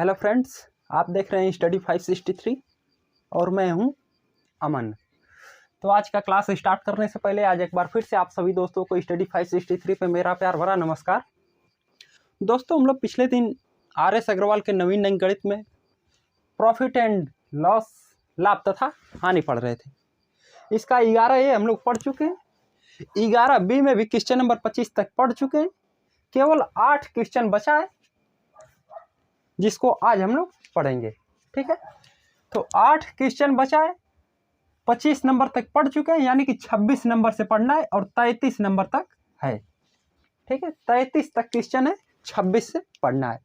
Hello friends, आप देख रहे हैं स्टडी 563 और मैं हूं अमन। तो आज का क्लास स्टार्ट करने से पहले आज एक बार फिर से आप सभी दोस्तों को स्टडी 563 पे मेरा प्यार भरा नमस्कार। दोस्तों, हम लोग पिछले दिन RS अग्रवाल के नवीन अंक गणित में प्रॉफिट एंड लॉस, लाभ तथा हानि पढ़ रहे थे। इसका 11A हम लोग पढ़ चुके हैं। 11B में भी क्वेश्चन नंबर 25 तक पढ़ चुके हैं। केवल 8 क्वेश्चन बचा है जिसको आज हम लोग पढ़ेंगे। ठीक है, तो 8 क्वेश्चन बचा है। 25 नंबर तक पढ़ चुके हैं, यानी कि 26 नंबर से पढ़ना है और 33 नंबर तक है। ठीक है, 33 तक क्वेश्चन है, 26 से पढ़ना है।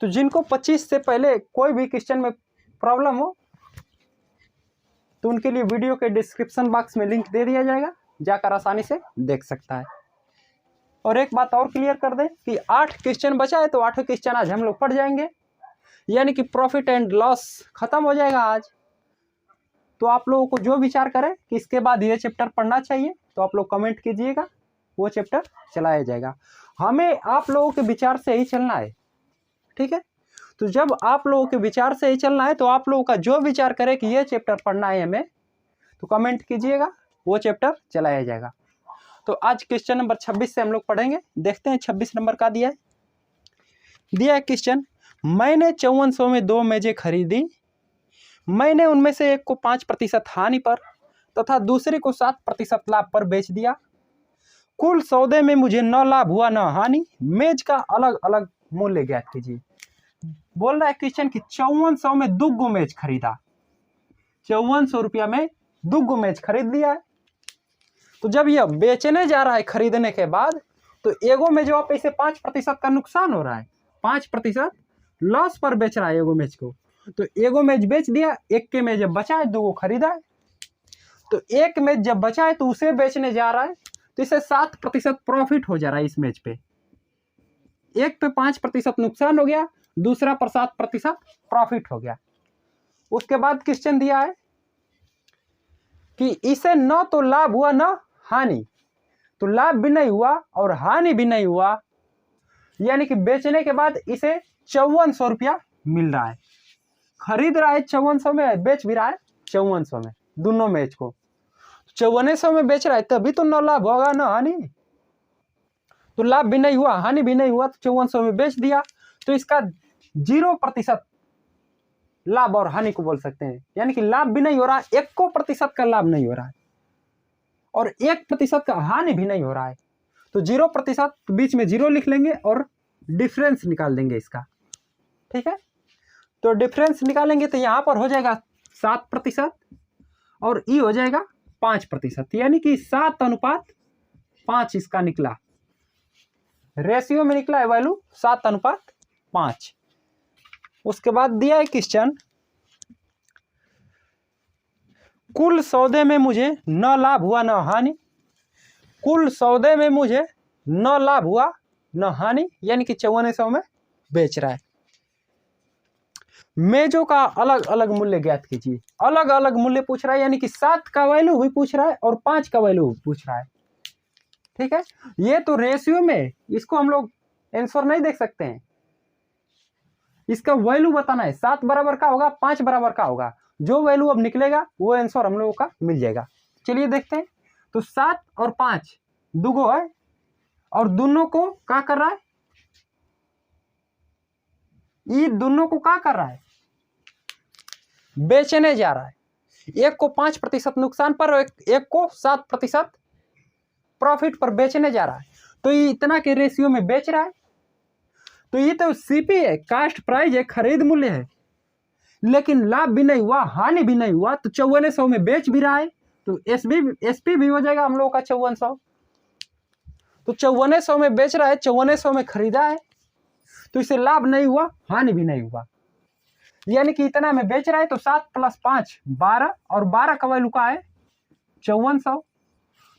तो जिनको 25 से पहले कोई भी क्वेश्चन में प्रॉब्लम हो तो उनके लिए वीडियो के डिस्क्रिप्शन बॉक्स में लिंक दे दिया जाएगा, जाकर आसानी से देख सकता है। और एक बात और क्लियर कर दें कि 8 क्वेश्चन बचा है, तो 8 क्वेश्चन आज हम लोग पढ़ जाएंगे, यानी कि प्रॉफिट एंड लॉस खत्म हो जाएगा आज। तो आप लोगों को जो विचार करें कि इसके बाद ये चैप्टर पढ़ना चाहिए, तो आप लोग कमेंट कीजिएगा, वो चैप्टर चलाया जाएगा। हमें आप लोगों के विचार से ही चलना है। ठीक है, तो जब आप लोगों के विचार से ही चलना है, तो आप लोगों का जो विचार करे कि ये चैप्टर पढ़ना है हमें, तो कमेंट कीजिएगा, वो चैप्टर चलाया जाएगा। तो आज क्वेश्चन नंबर 26 से हम लोग पढ़ेंगे। देखते हैं 26 नंबर का दिया है क्वेश्चन। मैंने 5400 में 2 मेजें खरीदी। मैंने उनमें से एक को 5% हानि पर तथा दूसरे को 7% लाभ पर बेच दिया। कुल सौदे में मुझे न लाभ हुआ न हानि। मेज का अलग अलग मूल्य ज्ञात कीजिए। बोल रहा है क्वेश्चन कि 5400 में 2 मेज खरीदा। 5400 रुपया में 2 मेज खरीद लिया है। तो जब यह बेचने जा रहा है खरीदने के बाद, तो एगो में जो आप इसे 5% का नुकसान हो रहा है, 5% लॉस पर बेच रहा है एगो मेज को। तो एगो मेज बेच दिया, एक के में जब बचा है 2 खरीदा है। तो एक मेज जब बचा है तो उसे बेचने जा रहा है, तो इसे 7% प्रॉफिट हो जा रहा है इस मेज पे। एक पे 5% नुकसान हो गया, दूसरा पर 7% प्रॉफिट हो गया। उसके बाद क्वेश्चन दिया है कि इसे न तो लाभ हुआ न हानि। तो लाभ भी नहीं हुआ और हानि भी नहीं हुआ, यानी कि बेचने के बाद इसे 5400 रुपया मिल रहा है। खरीद रहा है 5400 में, बेच भी रहा है 5400 में, दोनों मेज को 5400 में बेच रहा है, तभी तो न लाभ होगा न हानि। तो लाभ भी नहीं हुआ, हानि भी नहीं हुआ, तो 5400 में बेच दिया। तो इसका 0% लाभ और हानि को बोल सकते हैं, यानी कि लाभ भी नहीं हो रहा है, 1% का लाभ नहीं हो रहा है और 1% का हानि भी नहीं हो रहा है। तो 0%, बीच में 0 लिख लेंगे और डिफरेंस निकाल देंगे इसका। ठीक है, तो डिफरेंस निकालेंगे तो यहां पर हो जाएगा 7% और ई हो जाएगा 5%, यानी कि 7:5 इसका निकला। रेशियो में निकला है वैल्यू 7:5। उसके बाद दिया है क्वेश्चन, कुल सौदे में मुझे न लाभ हुआ न हानि। कुल सौदे में मुझे न लाभ हुआ न हानि, यानी कि 5400 में बेच रहा है। मेजों का अलग अलग मूल्य ज्ञात कीजिए। अलग अलग मूल्य पूछ रहा है, यानी कि 7 का वैल्यू भी पूछ रहा है और 5 का वैल्यू भी पूछ रहा है। ठीक है, ये तो रेशियो में, इसको हम लोग आंसर नहीं देख सकते हैं, इसका वैल्यू बताना है। 7 बराबर का होगा, 5 बराबर का होगा, जो वैल्यू अब निकलेगा वो आंसर हम लोगों का मिल जाएगा। चलिए देखते हैं। तो 7 और 5 दुगो है और दोनों को क्या कर रहा है, ये दोनों को क्या कर रहा है, बेचने जा रहा है। एक को 5% नुकसान पर और एक को 7% प्रॉफिट पर बेचने जा रहा है। तो ये इतना के रेशियो में बेच रहा है। तो ये तो सीपी है, कास्ट प्राइस है, खरीद मूल्य है, लेकिन लाभ भी नहीं हुआ, हानि भी नहीं हुआ। तो 5400 में बेच भी रहा है, तो एसपी भी हो जाएगा हम लोगों का 5400। तो 5400 में बेच रहा है, 5400 में खरीदा है, तो इसे लाभ नहीं हुआ, हानि भी नहीं हुआ, यानी कि इतना में बेच रहा है। तो 7 + 5 12 और 12 का वैल्यू का है 5400।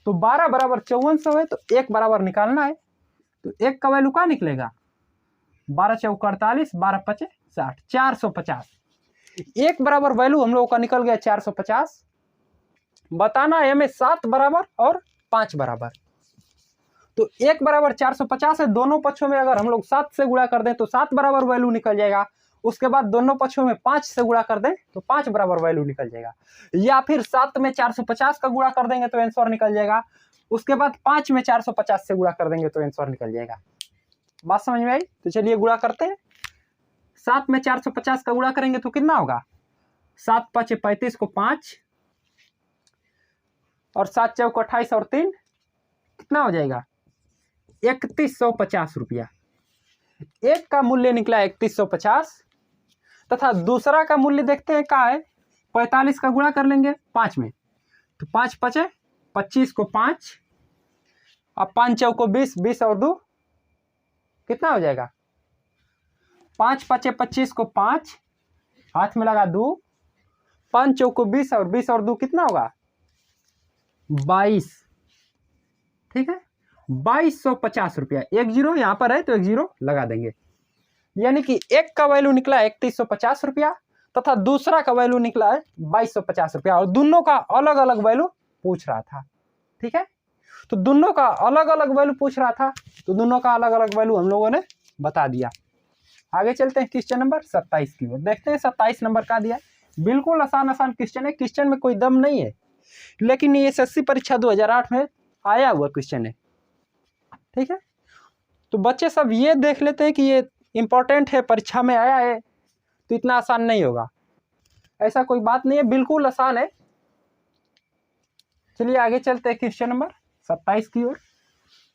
तो 12 बराबर 5400 है, तो 1 बराबर निकालना है। तो 1 का वैल्यू क्या निकलेगा, 12 चौका 48, 12 पचे 60, 450। 1 बराबर वैल्यू हम लोगों का निकल गया 450। बताना है हमें 7 बराबर और 5 बराबर। तो 1 बराबर 450 है, दोनों पक्षों में अगर हम लोग 7 से गुणा कर दें तो 7 बराबर वैल्यू निकल जाएगा। उसके बाद दोनों पक्षों में 5 से गुणा कर दें तो 5 बराबर वैल्यू निकल जाएगा, या फिर 7 में 450 का गुणा कर देंगे तो आंसर निकल जाएगा। उसके बाद 5 में 450 से गुणा कर देंगे तो आंसर निकल जाएगा। बात समझ में आई? तो चलिए गुणा करते हैं। 7 में 450 का गुणा करेंगे तो कितना होगा? 7 5 35 को 5 और 7 चौक 28 और 3 कितना हो जाएगा? 3150 रुपया। एक का मूल्य निकला 3150 तथा दूसरा का मूल्य देखते हैं क्या है। 45 का गुणा कर लेंगे 5 में तो 5 5 25 को 5 अब 5 चौक 20 20 और 2 कितना हो जाएगा? 5 5 25 को 5 हाथ में लगा 2 5 चौक 20 और 20 और 2 कितना होगा? 22। ठीक है, 2250 रुपया। एक जीरो यहाँ पर है तो एक जीरो लगा देंगे, यानी कि एक का वैल्यू निकला 3150 रुपया तथा दूसरा का वैल्यू निकला है 2250 रुपया, और दोनों का अलग अलग वैल्यू पूछ रहा था। ठीक है, तो दोनों का अलग अलग वैल्यू पूछ रहा था तो दोनों का अलग अलग वैल्यू हम लोगों ने बता दिया। आगे चलते हैं क्वेश्चन नंबर 27 की ओर। देखते हैं 27 नंबर का दिया। बिल्कुल आसान आसान क्वेश्चन है, क्वेश्चन में कोई दम नहीं है, लेकिन ये एसएससी परीक्षा 2008 में आया हुआ क्वेश्चन है। ठीक है, तो बच्चे सब ये देख लेते हैं कि ये इंपॉर्टेंट है, परीक्षा में आया है, तो इतना आसान नहीं होगा। ऐसा कोई बात नहीं है, बिल्कुल आसान है। चलिए आगे चलते हैं क्वेश्चन नंबर 27 की ओर।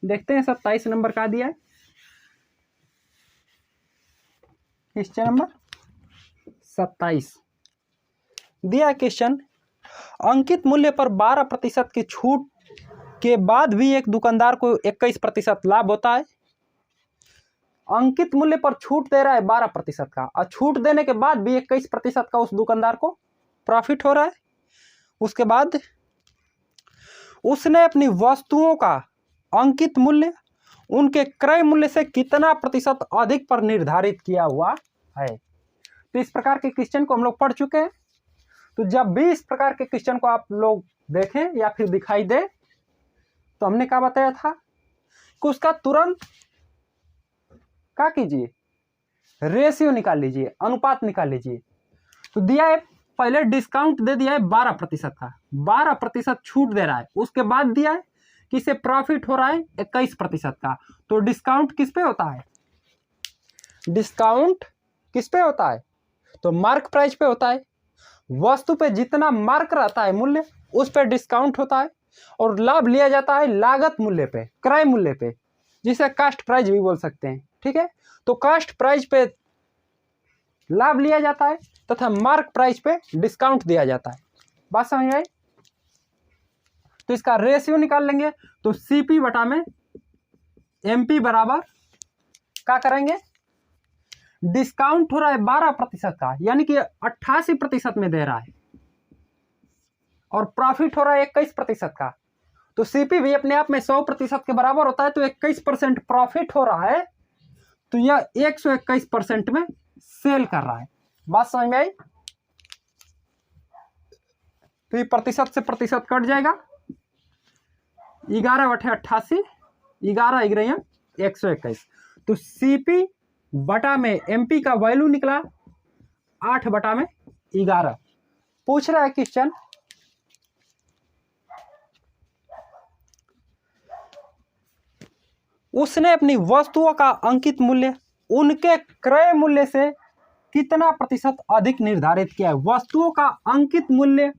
देखते हैं 27 नंबर का दिया है। क्वेश्चन नंबर 27 दिया है क्वेश्चन, अंकित मूल्य पर 12% की छूट के बाद भी एक दुकानदार को 21% लाभ होता है। अंकित मूल्य पर छूट दे रहा है 12% का, और छूट देने के बाद भी 21% का उस दुकानदार को प्रॉफिट हो रहा है। उसके बाद उसने अपनी वस्तुओं का अंकित मूल्य उनके क्रय मूल्य से कितना प्रतिशत अधिक पर निर्धारित किया हुआ है। तो इस प्रकार के क्वेश्चन को हम लोग पढ़ चुके हैं। तो जब भी इस प्रकार के क्वेश्चन को आप लोग देखें या फिर दिखाई दे तो हमने क्या बताया था कि उसका तुरंत क्या कीजिए, रेशियो निकाल लीजिए, अनुपात निकाल लीजिए। तो दिया है, पहले डिस्काउंट दे दिया है 12% का, 12% छूट दे रहा है। उसके बाद दिया है कि इसे प्रॉफिट हो रहा है 21% का। तो डिस्काउंट किस पे होता है? डिस्काउंट किस पे होता है? तो मार्क प्राइस पे होता है। वस्तु पे जितना मार्क रहता है मूल्य, उस पर डिस्काउंट होता है, और लाभ लिया जाता है लागत मूल्य पे, क्रय मूल्य पे, जिसे कास्ट प्राइस भी बोल सकते हैं। ठीक है, तो कास्ट प्राइस पे लाभ लिया जाता है तथा मार्क प्राइस पे डिस्काउंट दिया जाता है। बात समझ आई? तो इसका रेशियो निकाल लेंगे। तो सीपी बटा में एमपी बराबर क्या करेंगे? डिस्काउंट हो रहा है 12% का, यानी कि 88% में दे रहा है, और प्रॉफिट हो रहा है 21% का। तो सीपी भी अपने आप में 100% के बराबर होता है। तो 21% प्रॉफिट हो रहा है, तो यह 121% में सेल कर रहा है। बात समझ में आई? तो ये प्रतिशत से प्रतिशत कट जाएगा। 11 बटे 88, 11 11 121। तो सीपी बटा में एमपी का वैल्यू निकला 8 बटा में 11। पूछ रहा है क्वेश्चन, उसने अपनी वस्तुओं का अंकित मूल्य उनके क्रय मूल्य से कितना प्रतिशत अधिक निर्धारित किया है। वस्तुओं का अंकित मूल्य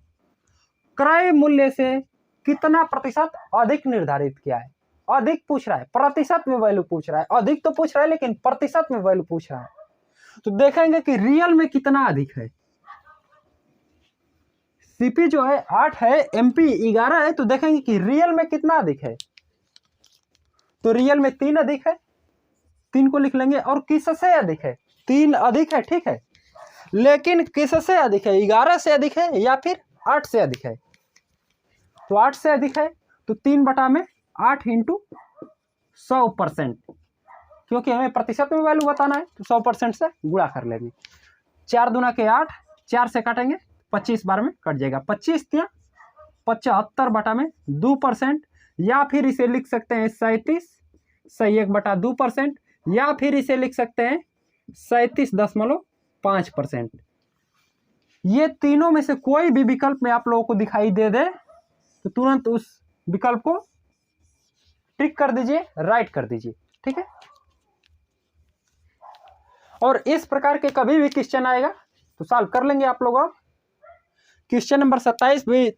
क्रय मूल्य से कितना प्रतिशत अधिक निर्धारित किया है। अधिक पूछ रहा है, प्रतिशत में वैल्यू पूछ रहा है। अधिक तो पूछ रहा है लेकिन प्रतिशत में वैल्यू पूछ रहा है। तो देखेंगे कि रियल में कितना अधिक है। सीपी जो है 8 है, एमपी 11 है, तो देखेंगे कि रियल में कितना अधिक है। तो रियल में 3 अधिक है, 3 को लिख लेंगे। और किससे अधिक है? 3 अधिक है, ठीक है, लेकिन किससे अधिक है? 11 से अधिक है या फिर 8 से अधिक है? तो 8 से अधिक है, तो 3 बटा में 8 इंटू 100%, क्योंकि हमें प्रतिशत में वैल्यू बताना है तो 100% से गुणा कर लेंगे। 4 दूना के 8, 4 से काटेंगे 25 बार में कट जाएगा। 25 या 75 बटा में 2%, या फिर इसे लिख सकते हैं 37.1/2%, या फिर इसे लिख सकते हैं 37.5%। ये तीनों में से कोई भी विकल्प में आप लोगों को दिखाई दे दे तो तुरंत उस विकल्प को टिक कर दीजिए, राइट कर दीजिए। ठीक है, और इस प्रकार के कभी भी क्वेश्चन आएगा तो सॉल्व कर लेंगे आप लोग। अब क्वेश्चन नंबर 27 भी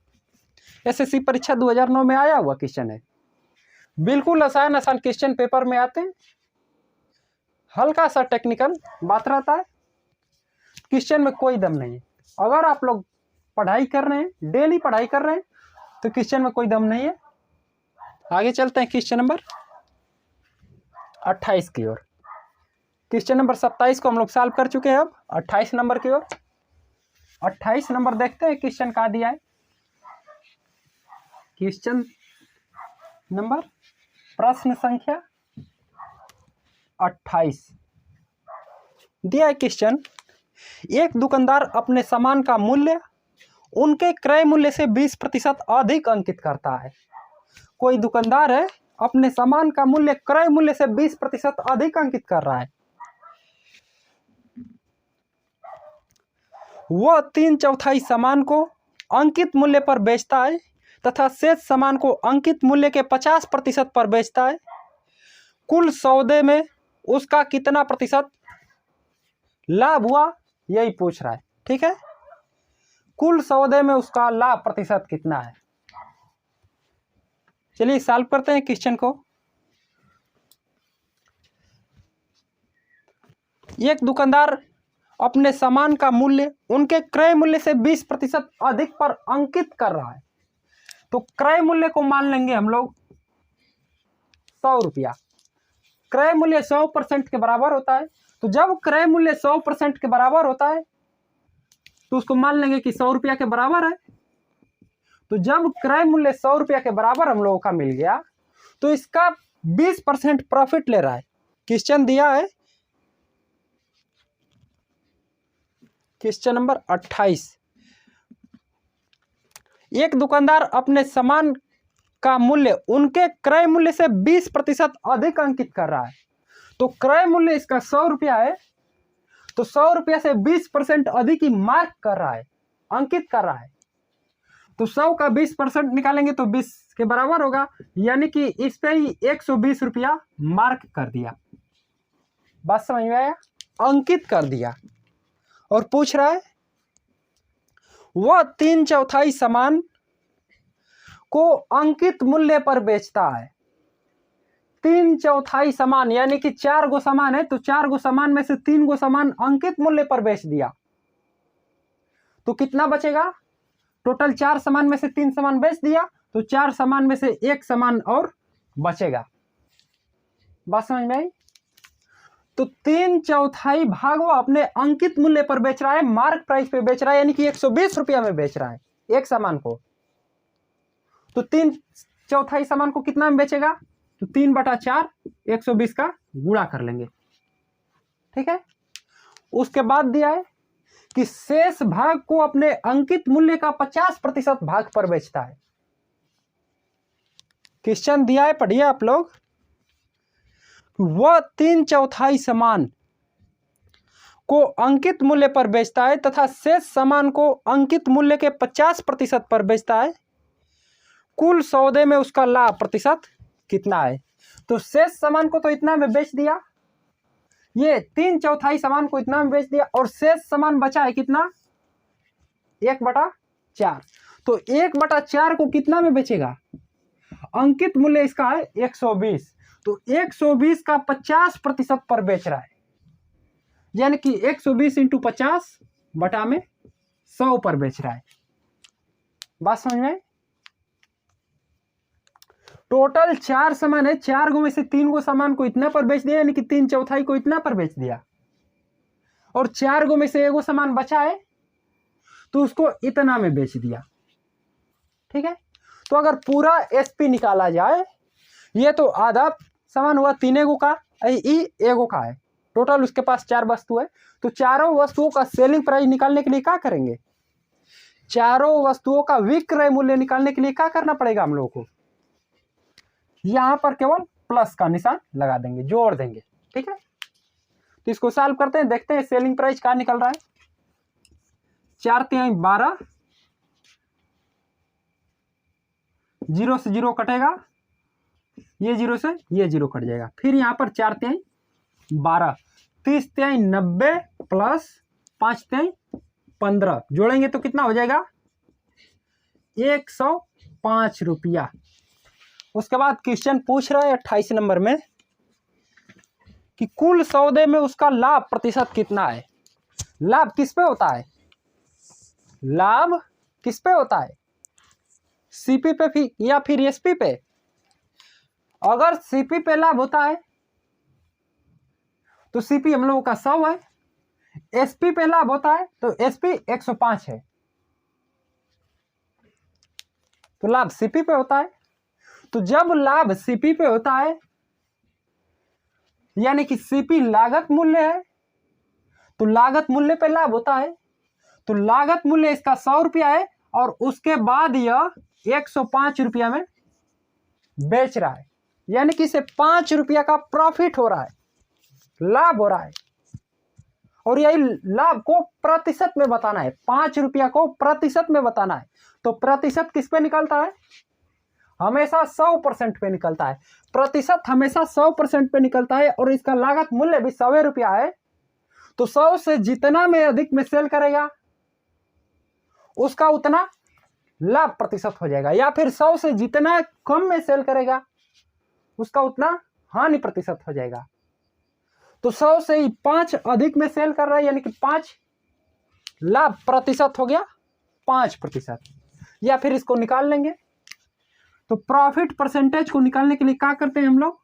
एसएससी परीक्षा 2009 में आया हुआ क्वेश्चन है। बिल्कुल आसान आसान क्वेश्चन पेपर में आते हैं, हल्का सा टेक्निकल बात रहता है, क्वेश्चन में कोई दम नहीं है। अगर आप लोग पढ़ाई कर रहे हैं, डेली पढ़ाई कर रहे हैं, तो क्वेश्चन में कोई दम नहीं है। आगे चलते हैं क्वेश्चन नंबर 28 की ओर। क्वेश्चन नंबर 27 को हम लोग सॉल्व कर चुके हैं, अब 28 नंबर की ओर। 28 नंबर देखते हैं क्वेश्चन क्या दिया है। क्वेश्चन नंबर प्रश्न संख्या 28 दिया है क्वेश्चन। एक दुकानदार अपने सामान का मूल्य उनके क्रय मूल्य से 20% अधिक अंकित करता है। कोई दुकानदार है, अपने सामान का मूल्य क्रय मूल्य से 20% अधिक अंकित कर रहा है। वह 3/4 सामान को अंकित मूल्य पर बेचता है तथा शेष सामान को अंकित मूल्य के 50% पर बेचता है। कुल सौदे में उसका कितना प्रतिशत लाभ हुआ, यही पूछ रहा है। ठीक है, कुल सौदे में उसका लाभ प्रतिशत कितना है। चलिए सॉल्व करते हैं क्वेश्चन को। एक दुकानदार अपने सामान का मूल्य उनके क्रय मूल्य से 20% अधिक पर अंकित कर रहा है। तो क्रय मूल्य को मान लेंगे हम लोग 100 रुपया। क्रय मूल्य 100% के बराबर होता है। तो जब क्रय मूल्य 100% के बराबर होता है तो उसको मान लेंगे कि 100 रुपया के बराबर है। तो जब क्रय मूल्य 100 रुपया के बराबर हम लोगों का मिल गया तो इसका 20% प्रॉफिट ले रहा है। क्वेश्चन दिया है क्वेश्चन नंबर 28। एक दुकानदार अपने सामान का मूल्य उनके क्रय मूल्य से 20% अधिक अंकित कर रहा है। तो क्रय मूल्य इसका 100 रुपया है, तो 100 रुपया से 20% अधिक ही मार्क कर रहा है, अंकित कर रहा है। तो 100 का 20% निकालेंगे तो 20 के बराबर होगा, यानी कि इस पे ही 120 रुपया मार्क कर दिया। बात समझ में आया, अंकित कर दिया। और पूछ रहा है वह 3/4 सामान को अंकित मूल्य पर बेचता है। 3/4 सामान यानी कि 4 गो सामान है, तो 4 गो सामान में से 3 गो सामान अंकित मूल्य पर बेच दिया तो कितना बचेगा। टोटल 4 सामान में से 3 सामान बेच दिया तो 4 सामान में से 1 सामान और बचेगा। बात समझ में आई। तो 3/4 भाग वो अपने अंकित मूल्य पर बेच रहा है, मार्क प्राइस पे बेच रहा है, यानी कि 120 रुपया में बेच रहा है एक सामान को। तो 3/4 सामान को कितना में बेचेगा, तो 3/4 120 का गुणा कर लेंगे। ठीक है, उसके बाद दिया है कि शेष भाग को अपने अंकित मूल्य का 50% भाग पर बेचता है। क्वेश्चन दिया है, पढ़िए आप लोग। वह 3/4 सामान को अंकित मूल्य पर बेचता है तथा शेष सामान को अंकित मूल्य के 50% पर बेचता है। कुल सौदे में उसका लाभ प्रतिशत कितना है। तो शेष सामान को तो इतना में बेच दिया, ये 3/4 सामान को इतना में बेच दिया, और शेष सामान बचा है कितना, 1/4। तो 1/4 को कितना में बेचेगा, अंकित मूल्य इसका है 120, तो 120 का 50% पर बेच रहा है, यानी कि 120 × 50 बटा में 100 पर बेच रहा है। बात समझ में। टोटल 4 सामान है, 4 गो में से 3 गो सामान को इतना पर बेच दिया, यानी कि 3/4 को इतना पर बेच दिया, और 4 गो में से 1 गो सामान बचा है तो उसको इतना में बेच दिया। ठीक है, तो अगर पूरा एसपी निकाला जाए, ये तो आधा सामान हुआ 3 गो का, एगो का है, टोटल उसके पास 4 वस्तु है। तो चारों वस्तुओं का सेलिंग प्राइस निकालने के लिए क्या करेंगे, चारों वस्तुओं का विक्रय मूल्य निकालने के लिए क्या करना पड़ेगा हम लोगों को, यहाँ पर केवल प्लस का निशान लगा देंगे, जोड़ देंगे। ठीक है, तो इसको सॉल्व करते हैं, देखते हैं सेलिंग प्राइस क्या निकल रहा है। 4 तिहाई 12, 0 से 0 कटेगा, ये 0 से ये 0 कट जाएगा। फिर यहाँ पर 4 तिहाई 12, 30 तिहाई 90 प्लस 5 तिहाई 15 जोड़ेंगे तो कितना हो जाएगा, 105 रुपया। उसके बाद क्वेश्चन पूछ रहा है 28 नंबर में कि कुल सौदे में उसका लाभ प्रतिशत कितना है। लाभ किस पे होता है, लाभ किस पे होता है, सीपी पे या फिर एसपी पे। अगर सीपी पे लाभ होता है तो सीपी हम लोगों का 100 है, एसपी पे लाभ होता है तो एसपी 105 है, तो लाभ सीपी पे होता है। तो जब लाभ सीपी पे होता है यानी कि सीपी लागत मूल्य है, तो लागत मूल्य पे लाभ होता है, तो लागत मूल्य इसका 100 रुपया है और उसके बाद यह 105 रुपया में बेच रहा है, यानी कि इसे 5 रुपया का प्रॉफिट हो रहा है, लाभ हो रहा है। और यही लाभ को प्रतिशत में बताना है, 5 रुपया को प्रतिशत में बताना है। तो प्रतिशत किस पे निकलता है, हमेशा 100% पे निकलता है। प्रतिशत हमेशा 100% पे निकलता है और इसका लागत मूल्य भी 100 रुपया है। तो 100 से जितना में अधिक में सेल करेगा उसका उतना लाभ प्रतिशत हो जाएगा, या फिर 100 से जितना कम में सेल करेगा उसका उतना हानि प्रतिशत हो जाएगा। तो 100 से ही 5 अधिक में सेल कर रहा है यानी कि 5 लाभ प्रतिशत हो गया 5%। या फिर इसको निकाल लेंगे, तो प्रॉफिट परसेंटेज को निकालने के लिए क्या करते हैं हम लोग,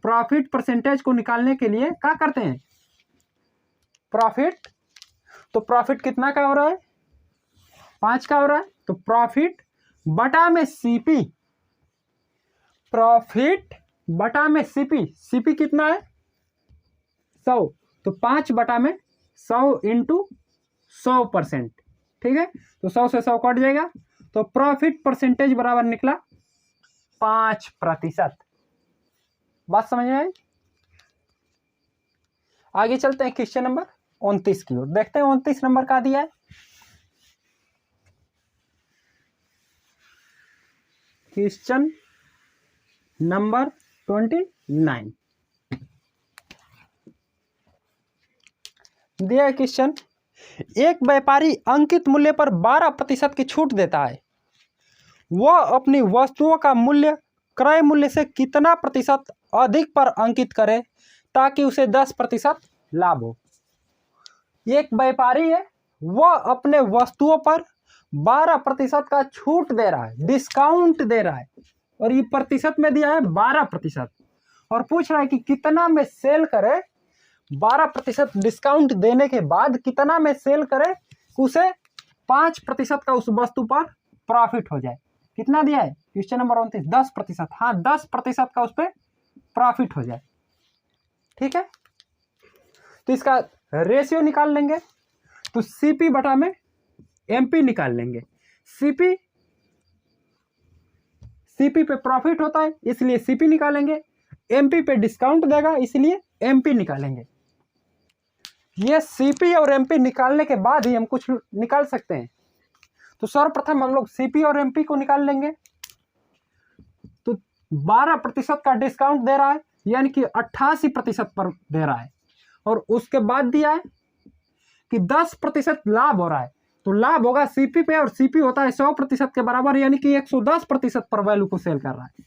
प्रॉफिट परसेंटेज को निकालने के लिए क्या करते हैं, प्रॉफिट, तो प्रॉफिट कितना का हो रहा है, 5 का हो रहा है, तो प्रॉफिट बटा में सीपी, प्रॉफिट बटा में सीपी, सीपी कितना है 100, तो 5 बटा में 100 इंटू 100%। ठीक है, तो 100 से 100 कट जाएगा, तो प्रॉफिट परसेंटेज बराबर निकला 5%। बात समझ में आई। आगे चलते हैं क्वेश्चन नंबर 29 की ओर, देखते हैं 29 नंबर का दिया है। क्वेश्चन नंबर 29 दिया है क्वेश्चन, एक व्यापारी अंकित मूल्य पर 12% की छूट देता है। वह अपनी वस्तुओं का मूल्य क्रय मूल्य से कितना प्रतिशत अधिक पर अंकित करे ताकि उसे 10% लाभ हो। एक व्यापारी है, वह अपने वस्तुओं पर 12% का छूट दे रहा है, डिस्काउंट दे रहा है, और ये प्रतिशत में दिया है 12%, और पूछ रहा है कि कितना में सेल करे, 12% डिस्काउंट देने के बाद कितना में सेल करे उसे 5% का उस वस्तु पर प्रॉफिट हो जाए। कितना दिया है क्वेश्चन नंबर 29, 10%। हाँ, 10% का उस पर प्रॉफिट हो जाए। ठीक है, तो इसका रेशियो निकाल लेंगे, तो सीपी बटा में एमपी निकाल लेंगे। सीपी पे प्रॉफिट होता है इसलिए सीपी निकालेंगे, एमपी पे डिस्काउंट देगा इसलिए एमपी निकालेंगे। ये सीपी और एमपी निकालने के बाद ही हम कुछ निकाल सकते हैं। तो सर्वप्रथम हम लोग सीपी और एमपी को निकाल लेंगे। तो 12% का डिस्काउंट दे रहा है यानी कि 88% पर दे रहा है, और उसके बाद दिया है कि 10% लाभ हो रहा है, तो लाभ होगा सीपी पे, और सीपी होता है 100% के बराबर यानी कि 110% पर वैल्यू को सेल कर रहा है।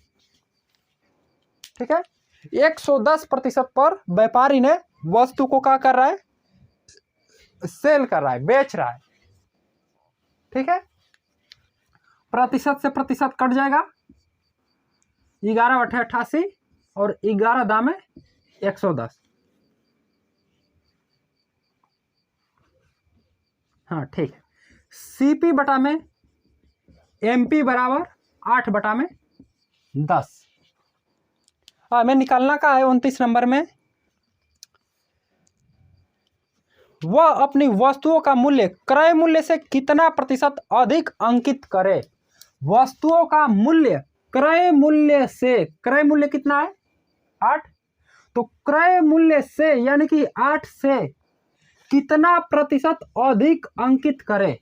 ठीक है, 110% पर व्यापारी ने वस्तु को क्या कर रहा है, सेल कर रहा है, बेच रहा है। ठीक है, प्रतिशत से प्रतिशत कट जाएगा, 11 × 88 और 11 दाम है 110। हाँ ठीक है, सीपी बटा में एमपी बराबर 8 बटा में 10। हमें निकालना का है 29 नंबर में, वह अपनी वस्तुओं का मूल्य क्रय मूल्य से कितना प्रतिशत अधिक अंकित करे। वस्तुओं का मूल्य क्रय मूल्य से, क्रय मूल्य कितना है 8, तो क्रय मूल्य से यानी कि 8 से कितना प्रतिशत अधिक अंकित करे।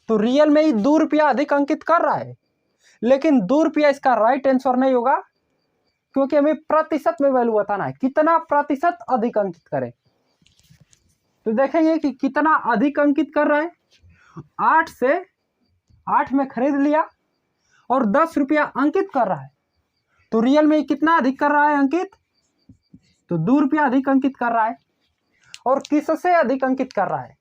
तो रियल में ही 2 रुपया अधिक अंकित कर रहा है, लेकिन 2 रुपया इसका राइट आंसर नहीं होगा, क्योंकि हमें प्रतिशत में वैल्यू बताना है, कितना प्रतिशत अधिक अंकित करे। तो देखेंगे कि कितना अधिक अंकित कर रहा है। 8 से 8 में खरीद लिया और 10 रुपया अंकित कर रहा है, तो रियल में कितना अधिक कर रहा है अंकित, तो 2 रुपया अधिक अंकित कर रहा है। और किससे अधिक अंकित कर रहा है,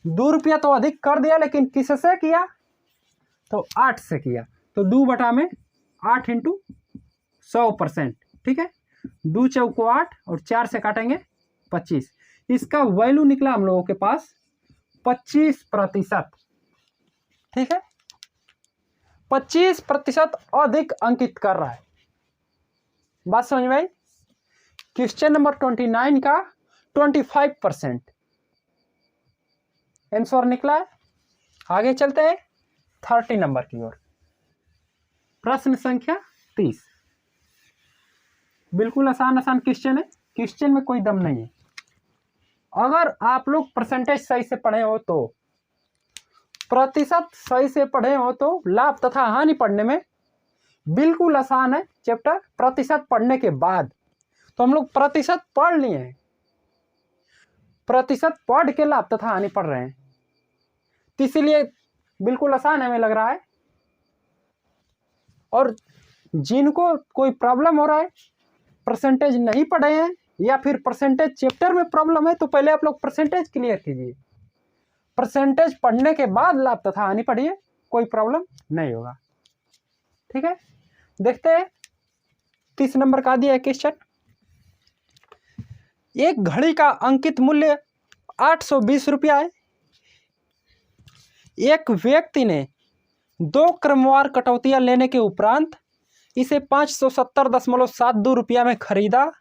2 रुपया तो अधिक कर दिया, लेकिन किससे किया, तो 8 से किया। तो 2 बटा में 8 इंटू 100%, ठीक है। 2 चौको 8 और 4 से काटेंगे 25, इसका वैल्यू निकला हम लोगों के पास 25%, ठीक है। 25% अधिक अंकित कर रहा है। बात समझ में आई। क्वेश्चन नंबर 29 का 25% आंसर निकला है। आगे चलते हैं 30 नंबर की ओर। प्रश्न संख्या 30, बिल्कुल आसान आसान क्वेश्चन है, क्वेश्चन में कोई दम नहीं है। अगर आप लोग परसेंटेज सही से पढ़े हो, तो प्रतिशत सही से पढ़े हो, तो लाभ तथा हानि पढ़ने में बिल्कुल आसान है चैप्टर। प्रतिशत पढ़ने के बाद तो हम लोग प्रतिशत पढ़ लिए हैं, प्रतिशत पढ़ के लाभ तथा हानि पढ़ रहे हैं, तो इसीलिए बिल्कुल आसान हमें लग रहा है। और जिनको कोई प्रॉब्लम हो रहा है, परसेंटेज नहीं पढ़े हैं या फिर परसेंटेज चैप्टर में प्रॉब्लम है, तो पहले आप लोग परसेंटेज क्लियर कीजिए, परसेंटेज पढ़ने के बाद लाभ तथा हानि पढ़िए, कोई प्रॉब्लम नहीं होगा, ठीक है। देखते हैं 30 नंबर का दिया है क्वेश्चन। एक घड़ी का अंकित मूल्य 820 रुपया है। एक व्यक्ति ने 2 क्रमवार कटौतियां लेने के उपरांत इसे 570.72 रुपया में खरीदा।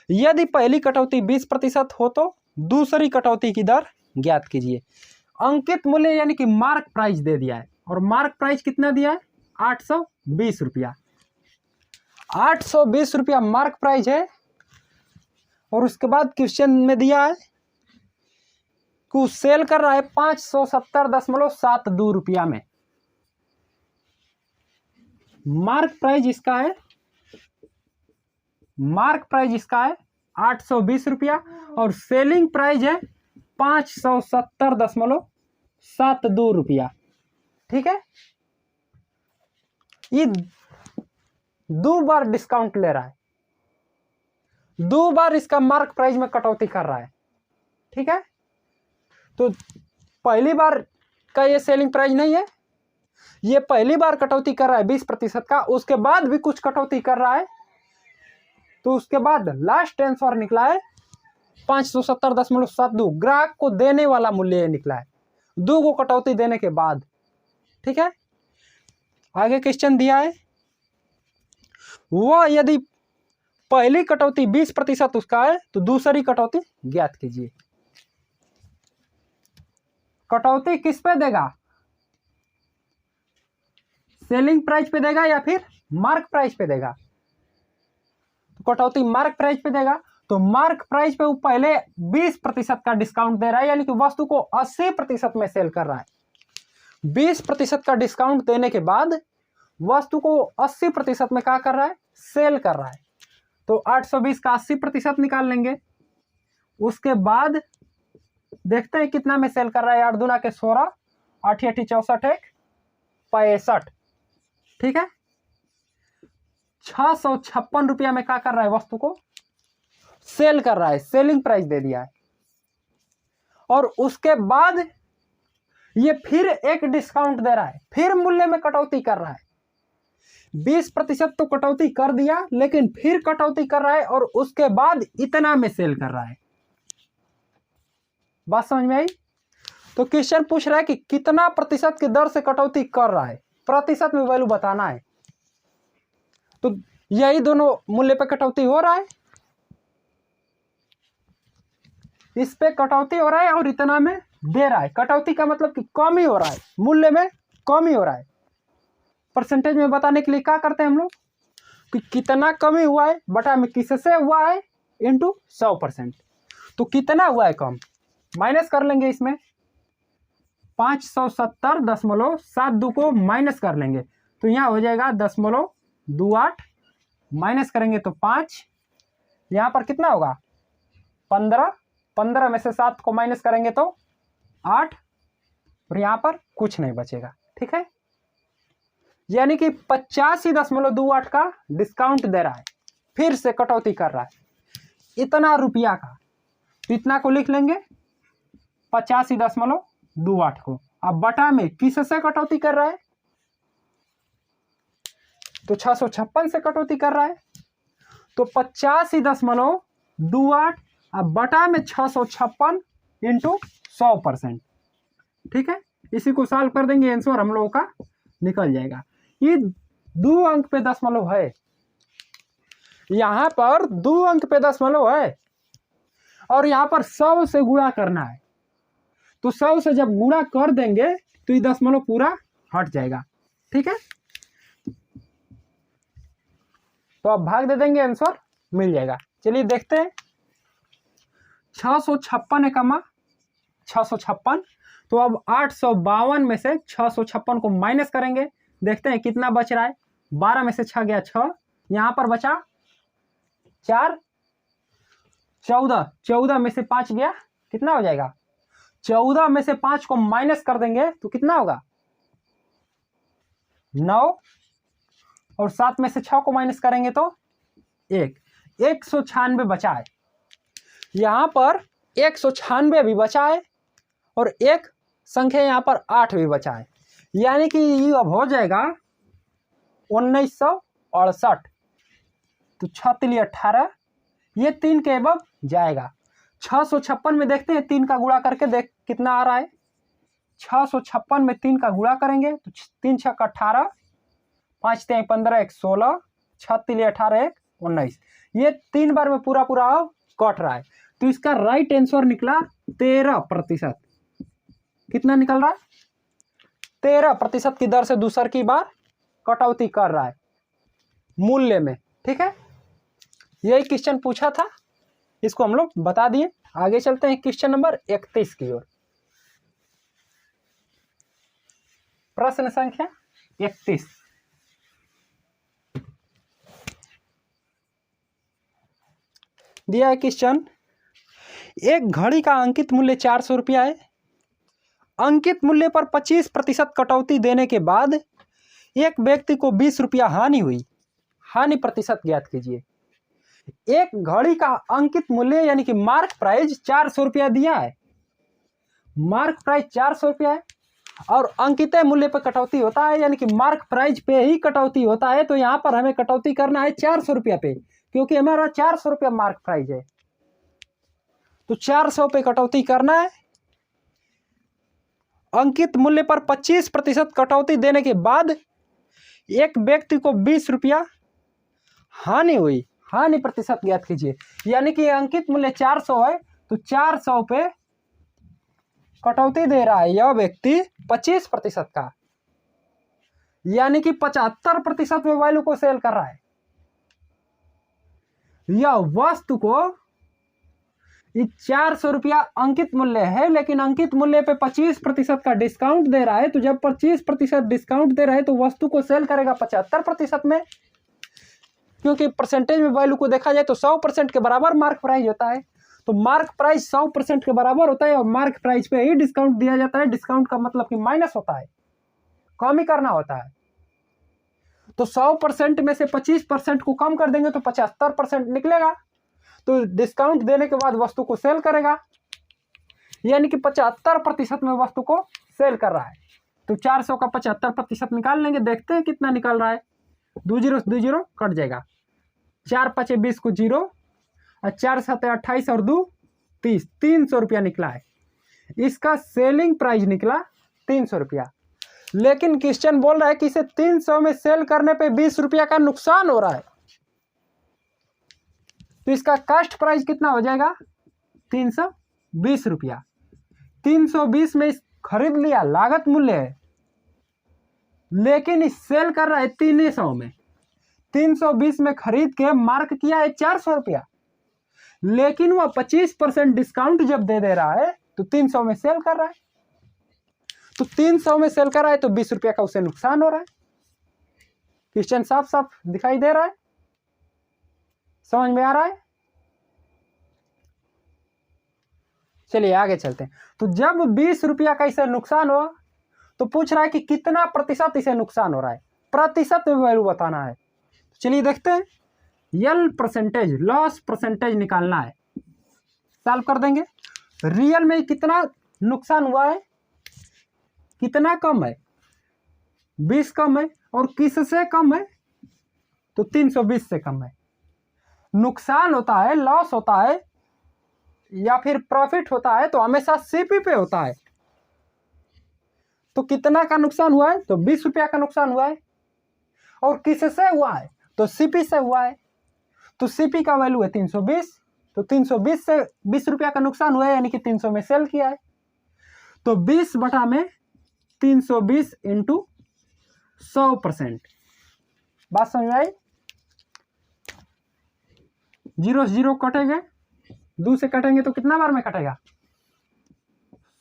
यदि पहली कटौती 20% हो तो दूसरी कटौती की दर ज्ञात कीजिए। अंकित मूल्य यानी कि मार्क प्राइस दे दिया है, और मार्क प्राइस कितना दिया है 820 रुपया। 820 रुपया मार्क प्राइस है। और उसके बाद क्वेश्चन में दिया है कि सेल कर रहा है 570.72 रुपया में। मार्क प्राइस इसका है, मार्क प्राइस इसका है 820 रुपया, और सेलिंग प्राइस है 570.72 रुपया, ठीक है। ये 2 बार डिस्काउंट ले रहा है, 2 बार इसका मार्क प्राइस में कटौती कर रहा है, ठीक है। तो पहली बार का ये सेलिंग प्राइस नहीं है, ये पहली बार कटौती कर रहा है 20% का, उसके बाद भी कुछ कटौती कर रहा है, तो उसके बाद लास्ट आंसर निकला है 570.72। ग्राहक को देने वाला मूल्य निकला है 2 को कटौती देने के बाद, ठीक है। आगे क्वेश्चन दिया है, वह यदि पहली कटौती 20% उसका है तो दूसरी कटौती ज्ञात कीजिए। कटौती किस पे देगा, सेलिंग प्राइस पे देगा या फिर मार्क प्राइस पे देगा। तो कटौती मार्क प्राइस पे देगा, तो मार्क प्राइस पे वो पहले 20% का डिस्काउंट दे रहा है, यानी कि वस्तु को 80% में सेल कर रहा है। 20% का डिस्काउंट देने के बाद वस्तु को 80% में क्या कर रहा है, सेल कर रहा है। तो 820 का 80% निकाल लेंगे। उसके बाद देखते हैं कितना में सेल कर रहा है। 8 दूना के 16, 8 8 64, 65, ठीक है। 656 रुपया में क्या कर रहा है, वस्तु को सेल कर रहा है, सेलिंग प्राइस दे दिया है। और उसके बाद ये फिर एक डिस्काउंट दे रहा है, फिर मूल्य में कटौती कर रहा है। 20% तो कटौती कर दिया, लेकिन फिर कटौती कर रहा है और उसके बाद इतना में सेल कर रहा है। बात समझ में आई। तो क्वेश्चन पूछ रहा है कि कितना प्रतिशत की दर से कटौती कर रहा है, प्रतिशत में वैल्यू बताना है। तो यही दोनों मूल्य पे कटौती हो रहा है, इस पे कटौती हो रहा है और इतना में दे रहा है। कटौती का मतलब कि कम ही हो रहा है, मूल्य में कम ही हो रहा है। परसेंटेज में बताने के लिए क्या करते हैं हम लोग कि कितना कमी हुआ है बटा में किससे हुआ है इंटू 100%। तो कितना हुआ है कम, माइनस कर लेंगे इसमें 570.72 को माइनस कर लेंगे तो यहाँ हो जाएगा 0.28 माइनस करेंगे तो 5, यहाँ पर कितना होगा 15, 15 में से 7 को माइनस करेंगे तो 8 और यहाँ पर कुछ नहीं बचेगा। ठीक है, यानी कि 85.28 का डिस्काउंट दे रहा है, फिर से कटौती कर रहा है इतना रुपया का। तो इतना को लिख लेंगे 85.28 को। अब बटा में किससे कटौती कर रहा है तो 656 से कटौती कर रहा है। तो 85.28 अब बटा में 656 इंटू 100%। ठीक है, इसी को सॉल्व कर देंगे, आंसर हम लोगों का निकल जाएगा। ये 2 अंक पे दशमलव है, यहां पर 2 अंक पे दशमलव है और यहां पर 100 से गुणा करना है। तो 100 से जब गुणा कर देंगे तो ये दशमलव पूरा हट जाएगा। ठीक है, तो अब भाग दे देंगे, आंसर मिल जाएगा। चलिए देखते हैं 656 एकमा 656। तो अब 852 में से 656 को माइनस करेंगे, देखते हैं कितना बच रहा है। 12 में से 6 गया 6, यहां पर बचा 4, 14 में से 5 गया, कितना हो जाएगा 14 में से 5 को माइनस कर देंगे तो कितना होगा 9 और 7 में से 6 को माइनस करेंगे तो 196 बचा है। यहां पर 196 भी बचा है और एक संख्या यहां पर 8 भी बचा है, यानी कि ये अब हो जाएगा 1968। तो 6 × 18, ये 3 के अब जाएगा। 656 में देखते हैं 3 का गुणा करके देख कितना आ रहा है। 656 में 3 का गुणा करेंगे तो 3 × 6 = 18, 5 × 3 = 15, 1 16, 6 × 18 1 19। ये 3 बार में पूरा कट रहा है। तो इसका राइट आंसर निकला 13%। कितना निकल रहा है 13% की दर से दूसर की बार कटौती कर रहा है मूल्य में। ठीक है, यही क्वेश्चन पूछा था, इसको हम लोग बता दिए। आगे चलते हैं क्वेश्चन नंबर 31 की ओर। प्रश्न संख्या 31। दिया है क्वेश्चन, एक घड़ी का अंकित मूल्य 400 रुपया है। अंकित मूल्य पर 25% कटौती देने के बाद एक व्यक्ति को 20 रुपया हानि हुई। हानि प्रतिशत ज्ञात कीजिए। एक घड़ी का अंकित मूल्य यानी कि मार्क प्राइस 400 रुपया दिया है, मार्क प्राइस 400 रुपया है और अंकित मूल्य पर कटौती होता है, यानी कि मार्क प्राइस पे ही कटौती होता है। तो यहाँ पर हमें कटौती करना है 400 रुपया पे, क्योंकि हमारा 400 रुपया मार्क प्राइस है। तो 400 पे कटौती करना है। अंकित मूल्य पर 25% कटौती देने के बाद एक व्यक्ति को 20 रुपया हानि हुई। हानि प्रतिशत ज्ञात कीजिए, यानी कि अंकित मूल्य 400 है तो 400 पे कटौती दे रहा है यह व्यक्ति 25% का, यानी कि 75% में वैल्यू को सेल कर रहा है। यह वस्तु को 400 रुपया अंकित मूल्य है, लेकिन अंकित मूल्य पे 25% का डिस्काउंट दे रहा है। तो जब 25% डिस्काउंट दे रहा है तो वस्तु को सेल करेगा 75% में, क्योंकि परसेंटेज में वैल्यू को देखा जाए तो 100% के बराबर मार्क प्राइस होता है। तो मार्क प्राइस 100% के बराबर होता है और मार्क प्राइस पे ही डिस्काउंट दिया जाता है। डिस्काउंट का मतलब कि माइनस होता है, कम ही करना होता है। तो 100% में से 25% को कम कर देंगे तो 75% निकलेगा। तो डिस्काउंट देने के बाद वस्तु को सेल करेगा, यानी कि 75% में वस्तु को सेल कर रहा है। तो 400 का 75% निकाल लेंगे, देखते हैं कितना निकल रहा है। 2 0 2 0 कट जाएगा, 4 5 20 को 0 और 4 7 28 और 2 30, 300 रुपया निकला है। इसका सेलिंग प्राइस निकला 300 रुपया, लेकिन क्वेश्चन बोल रहा है कि इसे 300 में सेल करने पे 20 रुपया का नुकसान हो रहा है। तो इसका कास्ट प्राइस कितना हो जाएगा 320 रुपया। 320 में खरीद लिया, लागत मूल्य है। लेकिन सेल कर रहा है 300 में, 320 में खरीद के मार्क किया है 400 रुपया, लेकिन वह 25% डिस्काउंट जब दे रहा है तो 300 में सेल कर रहा है। तो 300 में सेल कर रहा है तो 20 रुपया का उसे नुकसान हो रहा है। क्वेश्चन साफ साफ दिखाई दे रहा है, समझ में आ रहा है। चलिए आगे चलते हैं। तो जब 20 रुपया का इसे नुकसान हो तो पूछ रहा है कि कितना प्रतिशत इसे नुकसान हो रहा है, प्रतिशत में वैल्यू बताना है। चलिए देखते हैं, यल परसेंटेज, लॉस परसेंटेज निकालना है, सॉल्व कर देंगे। रियल में कितना नुकसान हुआ है, कितना कम है, 20 कम है, और किससे कम है तो 320 से कम है। नुकसान होता है, लॉस होता है या फिर प्रॉफिट होता है तो हमेशा सीपी पे होता है। तो कितना का नुकसान हुआ है तो 20 रुपया का नुकसान हुआ है, और किससे हुआ है तो सीपी से हुआ है। तो सीपी का वैल्यू है 320, तो 320 से 20 रुपया का नुकसान हुआ है, यानी कि 300 में सेल किया है। तो 20 बटा में 320 इंटू 100%। बात समझ में आई। 0 से 0 कटेंगे, 2 से कटेंगे तो कितना बार में कटेगा,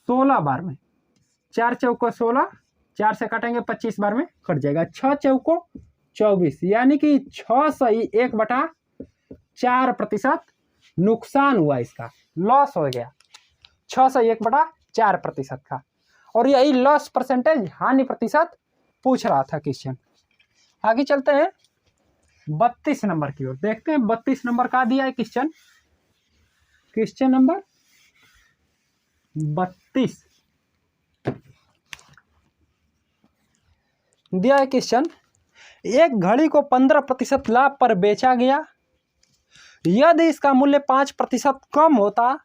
16 बार में। 4 चौको 16, 4 से कटेंगे 25 बार में कट जाएगा। 6 चौको 24, यानी कि 6 सही 1/4% नुकसान हुआ, इसका लॉस हो गया 6 से 1/4% का। और यही लॉस परसेंटेज, हानि प्रतिशत पूछ रहा था क्वेश्चन। आगे चलते हैं 32 नंबर की ओर, देखते हैं 32 नंबर का दिया है क्वेश्चन। क्वेश्चन नंबर 32 दिया है क्वेश्चन। एक घड़ी को 15% लाभ पर बेचा गया, यदि इसका मूल्य 5% कम होता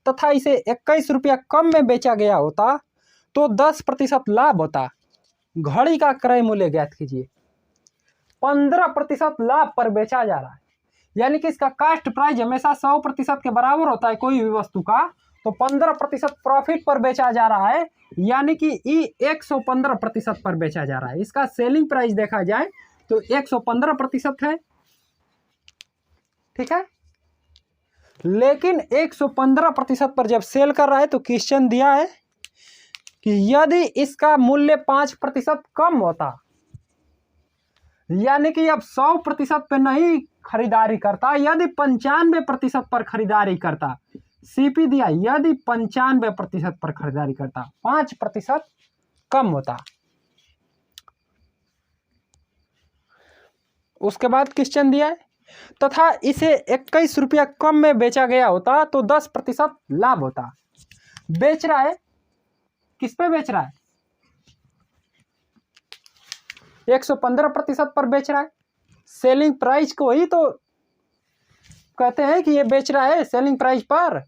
तथा इसे 21 रुपया कम में बेचा गया होता तो 10% लाभ होता। घड़ी का क्रय मूल्य ज्ञात कीजिए। 15% लाभ पर बेचा जा रहा है, यानी कि इसका कास्ट प्राइस हमेशा 100% के बराबर होता है कोई भी वस्तु का। तो 15% प्रॉफिट पर बेचा जा रहा है, यानी कि 115% पर बेचा जा रहा है। इसका सेलिंग प्राइस देखा जाए तो 115% है, ठीक है। लेकिन 115% पर जब सेल कर रहा है तो क्वेश्चन दिया है कि यदि इसका मूल्य 5% कम होता, यानी कि अब 100% पे नहीं खरीदारी करता, यदि 95% पर खरीदारी करता, सीपी दिया यदि 95% पर खरीदारी करता, 5% कम होता। उसके बाद क्वेश्चन दिया है तथा इसे 21 रुपया कम में बेचा गया होता तो 10% लाभ होता। बेच रहा है, किस पे बेच रहा है, 115% पर बेच रहा है। सेलिंग प्राइस को ही तो कहते हैं कि ये बेच रहा है सेलिंग प्राइस पर।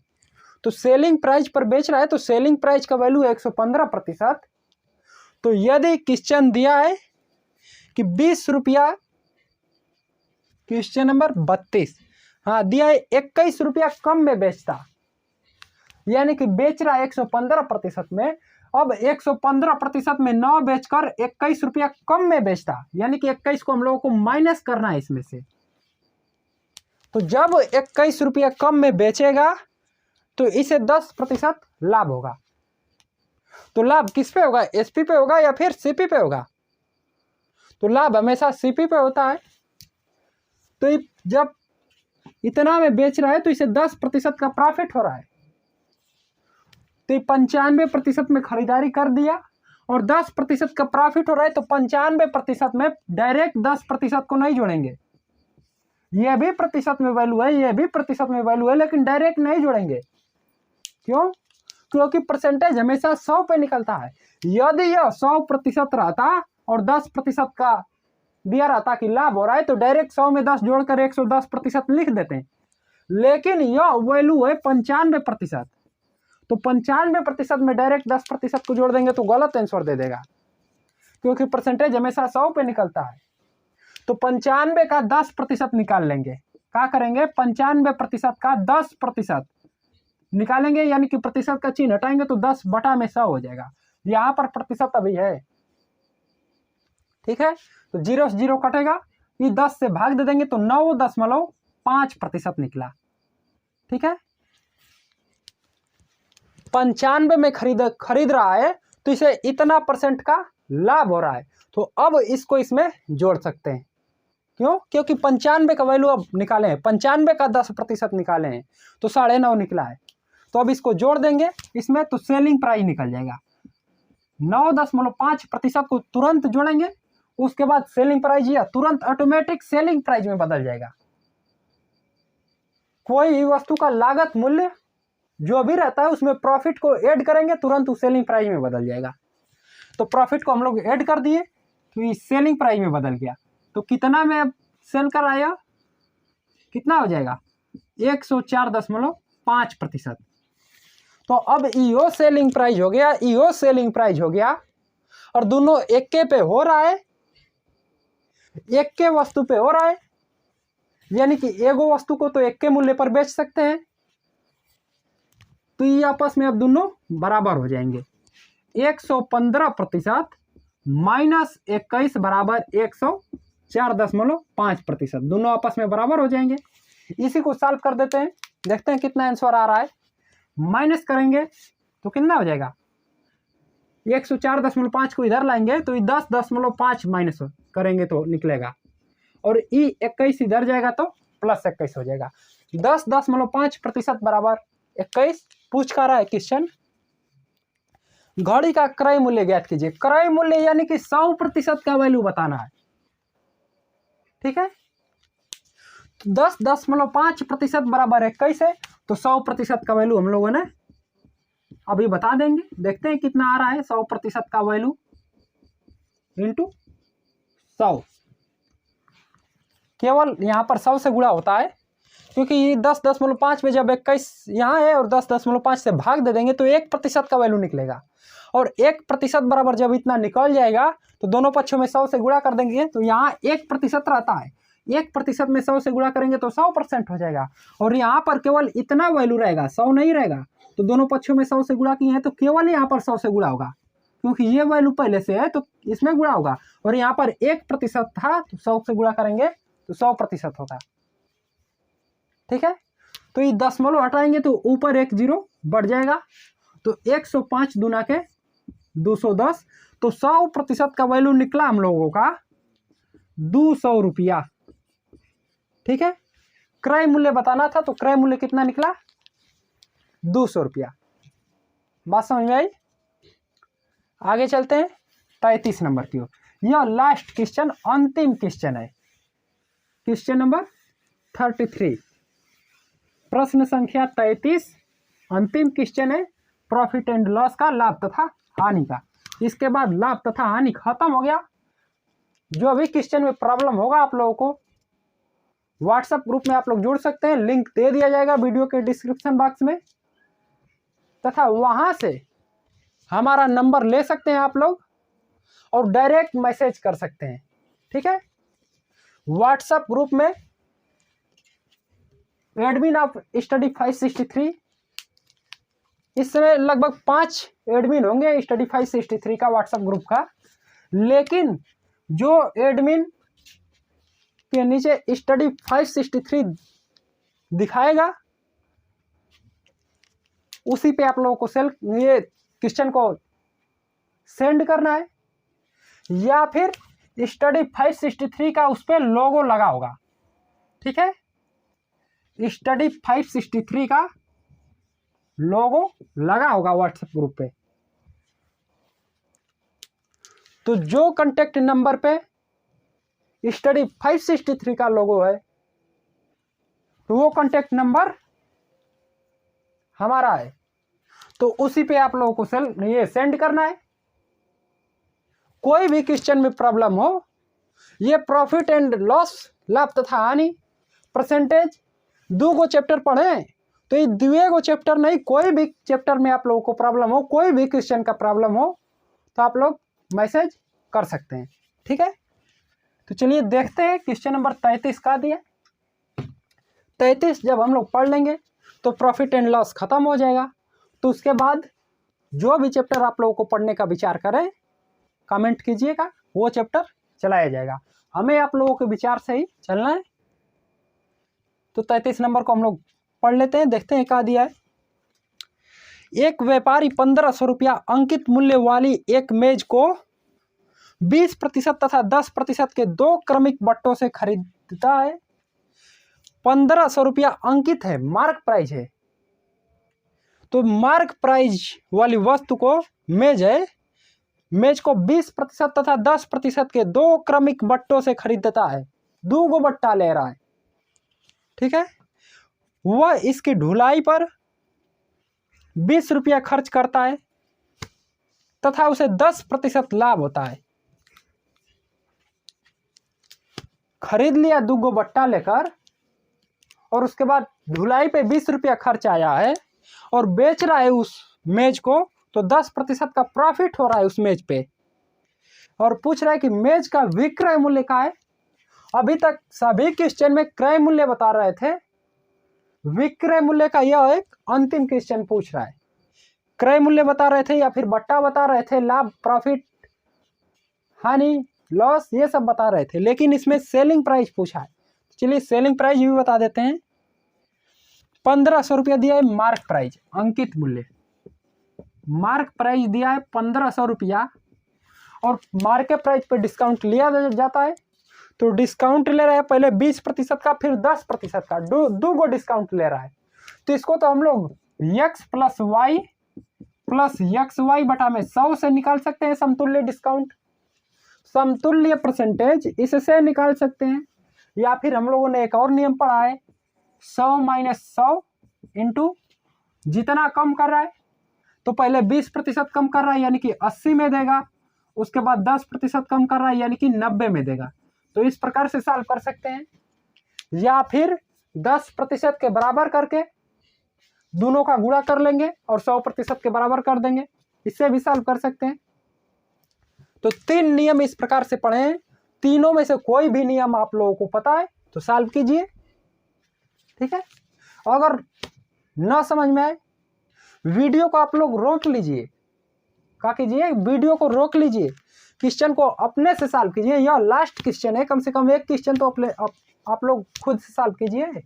तो सेलिंग प्राइस पर बेच रहा है तो सेलिंग प्राइस का वैल्यू है 115%। तो यदि क्वेश्चन दिया है कि 20 रुपया, क्वेश्चन नंबर 32, हाँ दिया है 21 रुपया कम में बेचता, यानी कि बेच रहा है 115% में। अब 115% में 9 बेचकर 21 रुपया कम में बेचता, यानी कि 21 को हम लोगों को माइनस करना है इसमें से। तो जब 21 रुपया कम में बेचेगा तो इसे 10% लाभ होगा। तो लाभ किस पे होगा, एसपी पे होगा या फिर सीपी पे होगा। तो लाभ हमेशा सीपी पे होता है। तो जब इतना में बेच रहा है तो इसे 10% का प्रॉफिट हो रहा है। तो 95% में खरीदारी कर दिया और 10% का प्रॉफिट हो रहा है, तो 95% में डायरेक्ट 10% को नहीं जोड़ेंगे। यह भी प्रतिशत में वैल्यू है, यह भी प्रतिशत में वैल्यू है, लेकिन डायरेक्ट नहीं जोड़ेंगे। क्यों? क्योंकि परसेंटेज हमेशा 100 पे निकलता है। यदि यह 100% रहता और 10% का दिया रहता कि लाभ हो रहा है तो डायरेक्ट 100 में 10 जोड़कर 110% लिख देते हैं। लेकिन यह वैल्यू है 95%। तो 95% में डायरेक्ट 10% को जोड़ देंगे तो गलत आंसर दे देगा, क्योंकि परसेंटेज हमेशा 100 पे निकलता है। तो 95 का 10% निकाल लेंगे। क्या करेंगे, 95% का 10% निकालेंगे, यानी कि प्रतिशत का चिन्ह हटाएंगे तो 10 बटा में 100 हो जाएगा। यहाँ पर प्रतिशत अभी है, ठीक है। तो 0 से 0 कटेगा, ये 10 से भाग दे देंगे तो 9.5% निकला। ठीक है, 95 में खरीद रहा है तो इसे इतना परसेंट का लाभ हो रहा है। तो अब इसको इसमें जोड़ सकते हैं। क्यों? क्योंकि 95 का वैल्यू अब निकाले हैं, 95 का 10% निकाले हैं तो 9.5 निकला है। तो अब इसको जोड़ देंगे इसमें तो सेलिंग प्राइस निकल जाएगा। 9.5% को तुरंत जोड़ेंगे, उसके बाद सेलिंग प्राइस या तुरंत ऑटोमेटिक सेलिंग प्राइस में बदल जाएगा। कोई भी वस्तु का लागत मूल्य जो भी रहता है उसमें प्रॉफिट को ऐड करेंगे, तुरंत उस सेलिंग प्राइस में बदल जाएगा। तो प्रॉफिट को हम लोग ऐड कर दिए तो ये सेलिंग प्राइस में बदल गया। तो कितना में सेल कर आया, कितना हो जाएगा 104.5%। तो अब इहो सेलिंग प्राइस हो गया, इहो सेलिंग प्राइस हो गया, और दोनों एक के पे हो रहा है, एक के वस्तु पे हो रहा है, यानी कि एगो वस्तु को तो एक के मूल्य पर बेच सकते हैं। तो ये आपस में अब दोनों बराबर हो जाएंगे। 115% माइनस 21 बराबर 104.5%, दोनों आपस में बराबर हो जाएंगे। इसी को सॉल्व कर देते हैं, देखते हैं कितना आंसर आ रहा है। माइनस करेंगे तो कितना हो जाएगा, 104.5 को इधर लाएंगे तो 10.5 माइनस करेंगे तो निकलेगा, और ई 21 इधर जाएगा तो प्लस 21 हो जाएगा। 10.5% बराबर 21 पूछ कर रहा है क्वेश्चन। घड़ी का क्रय मूल्य ज्ञात कीजिए। क्रय मूल्य यानी कि 100% का वैल्यू बताना है। ठीक है, 10.5% बराबर 21 है, तो 100% का वैल्यू हम लोगों ने अभी बता देंगे। देखते हैं कितना आ रहा है 100% का वैल्यू इंटू 100। केवल यहाँ पर 100 से गुणा होता है, क्योंकि ये 10.5 में जब 21 यहाँ है और 10.5 से भाग दे देंगे तो 1% का वैल्यू निकलेगा, और 1% बराबर जब इतना निकल जाएगा तो दोनों पक्षों में 100 से गुणा कर देंगे तो यहाँ 1% रहता है। 1% में 100 से गुणा करेंगे तो 100% हो जाएगा, और यहाँ पर केवल इतना वैल्यू रहेगा, 100 नहीं रहेगा। तो दोनों पक्षों में 100 से गुणा किए हैं तो केवल यहाँ पर 100 से गुणा होगा, क्योंकि ये वैल्यू पहले से है तो इसमें गुणा होगा, और यहाँ पर 1% था तो 100 से गुणा करेंगे तो 100% होगा। ठीक है, तो ये 10 हटाएंगे तो ऊपर 1 0 बढ़ जाएगा, तो 105 दूना के 210, तो 100% का वैल्यू निकला हम लोगों का 200 रुपया। ठीक है, क्रय मूल्य बताना था तो क्रय मूल्य कितना निकला 200 रुपया। बात समझ में आई? आगे चलते हैं 33 नंबर की ओर। यह लास्ट क्वेश्चन, अंतिम क्वेश्चन है, क्वेश्चन नंबर 33, प्रश्न संख्या 33 अंतिम क्वेश्चन है, प्रॉफिट एंड लॉस का, लाभ तथा हानि का। इसके बाद लाभ तथा हानि खत्म हो गया। जो भी क्वेश्चन में प्रॉब्लम होगा आप लोगों को व्हाट्सएप ग्रुप में आप लोग जुड़ सकते हैं, लिंक दे दिया जाएगा वीडियो के डिस्क्रिप्शन बॉक्स में, तथा वहां से हमारा नंबर ले सकते हैं आप लोग और डायरेक्ट मैसेज कर सकते हैं। ठीक है, व्हाट्सएप ग्रुप में एडमिन ऑफ स्टडी 563, इस समय लगभग 5 एडमिन होंगे स्टडी 563 का व्हाट्सएप ग्रुप का, लेकिन जो एडमिन के नीचे स्टडी 563 दिखाएगा उसी पे आप लोगों को ये क्वेश्चन को सेंड करना है, या फिर स्टडी 563 का उस पर लोगो लगा होगा। ठीक है, स्टडी 563 का लोगो लगा होगा व्हाट्सएप ग्रुप पे। तो जो कांटेक्ट नंबर पे स्टडी 563 का लोगो है तो वो कांटेक्ट नंबर हमारा है, तो उसी पे आप लोगों को ये सेंड करना है। कोई भी क्वेश्चन में प्रॉब्लम हो, ये प्रॉफिट एंड लॉस, लाभ तथा हानि, परसेंटेज, 2 चैप्टर पढ़े तो ये 2 चैप्टर नहीं, कोई भी चैप्टर में आप लोगों को प्रॉब्लम हो, कोई भी क्वेश्चन का प्रॉब्लम हो तो आप लोग मैसेज कर सकते हैं। ठीक है, तो चलिए देखते हैं क्वेश्चन नंबर 33 का दिया। 33 जब हम लोग पढ़ लेंगे तो प्रॉफिट एंड लॉस खत्म हो जाएगा। तो उसके बाद जो भी चैप्टर आप लोगों को पढ़ने का विचार करें कमेंट कीजिएगा, वो चैप्टर चलाया जाएगा। हमें आप लोगों के विचार से ही चलना है। तो 33 नंबर को हम लोग पढ़ लेते हैं, देखते हैं क्या दिया है। एक व्यापारी 1500 रुपया अंकित मूल्य वाली एक मेज को 20% तथा 10% के 2 क्रमिक बट्टों से खरीदता है। 1500 रुपया अंकित है, मार्क प्राइस है। तो मार्क प्राइस वाली वस्तु को मेज है, मेज को 20% तथा 10% के 2 क्रमिक बट्टों से खरीदता है। 2 गो बट्टा ले रहा है, ठीक है। वह इसकी ढुलाई पर 20 रुपया खर्च करता है तथा उसे 10% लाभ होता है। खरीद लिया 2 गो बट्टा लेकर और उसके बाद ढुलाई पे 20 रुपया खर्च आया है और बेच रहा है उस मेज को, तो 10% का प्रॉफिट हो रहा है उस मेज पे। और पूछ रहा है कि मेज का विक्रय मूल्य क्या है। अभी तक सभी क्वेश्चन में क्रय मूल्य बता रहे थे, विक्रय मूल्य का यह एक अंतिम क्वेश्चन पूछ रहा है। क्रय मूल्य बता रहे थे या फिर बट्टा बता रहे थे, लाभ, प्रॉफिट, हानि, लॉस, ये सब बता रहे थे, लेकिन इसमें सेलिंग प्राइस पूछा है। चलिए सेलिंग प्राइस भी बता देते हैं। 1500 रुपया दिया है मार्क प्राइस, अंकित मूल्य। मार्क प्राइस दिया है 1500 रुपया और मार्केट प्राइस पर डिस्काउंट लिया जाता है। तो डिस्काउंट ले रहा है पहले 20% का, फिर 10% का, दो गो डिस्काउंट ले रहा है। तो इसको तो हम लोग x प्लस वाई बटा में 100 से निकाल सकते हैं। समतुल्य डिस्काउंट, समतुल्य परसेंटेज इससे निकाल सकते हैं। या फिर हम लोगों ने एक और नियम पढ़ा है, 100 माइनस 100 इंटू जितना कम कर रहा है, तो पहले 20% कम कर रहा है यानी कि 80 में देगा, उसके बाद 10% कम कर रहा है यानी कि 90 में देगा। तो इस प्रकार से सॉल्व कर सकते हैं, या फिर 10% के बराबर करके दोनों का गुणा कर लेंगे और 100% के बराबर कर देंगे, इससे भी सॉल्व कर सकते हैं। तो 3 नियम इस प्रकार से पढ़े हैं। तीनों में से कोई भी नियम आप लोगों को पता है तो सॉल्व कीजिए, ठीक है। अगर ना समझ में आए, वीडियो को आप लोग रोक लीजिए, क्या कीजिए, वीडियो को रोक लीजिए, क्वेश्चन को अपने से सॉल्व कीजिए। यह लास्ट क्वेश्चन है, कम से कम एक क्वेश्चन तो आप लोग खुद से सॉल्व कीजिए।